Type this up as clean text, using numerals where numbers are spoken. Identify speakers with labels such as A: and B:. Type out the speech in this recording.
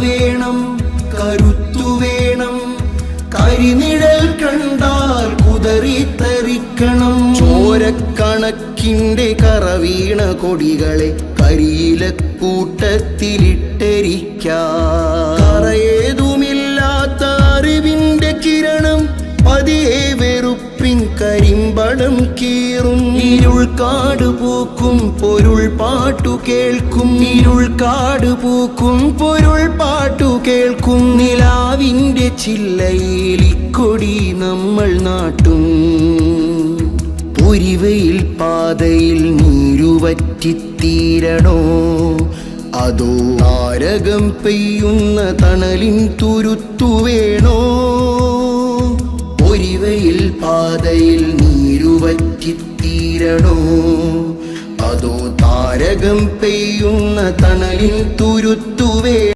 A: വേണം, കരുത്തു വേണം. കരിനിഴൽ കണ്ടാൽ കുതറിത്തരിക്കണം. ചോരക്കണക്കിന്റെ കറവീണ കൊടികളെ കരിയിലക്കൂട്ടത്തിലിട്ടരിക്കാം. കറയേതുമില്ലാത്ത അറിവിന്റെ കിരണം പതിയെ വെറുപ്പിൻ കരിമ്പടം കീറും. ഇരുൾക്കാട് പൂക്കും പൊരുൾ പാട്ടു കേൾക്കും. ഇരുൾക്കാട് പൂക്കും പൊരുൾ പാട്ടു കേൾക്കും. നിലാവിന്റെ ചില്ലയിലിക്കൊടി നമ്മൾ നാട്ടും. പൊരിവയിൽ പാതയിൽ നീരുവറ്റിത്തീരണോ, അതോ താരകം പെയ്യുന്ന തണലിൻ തുരുത്തു വേണോ? പൊരിവയിൽ പാതയിൽ നീരുവറ്റിത്തീരണോ, അതോ താരകം പെയ്യുന്ന തണലിൻ തുരുത്തു വേണോ?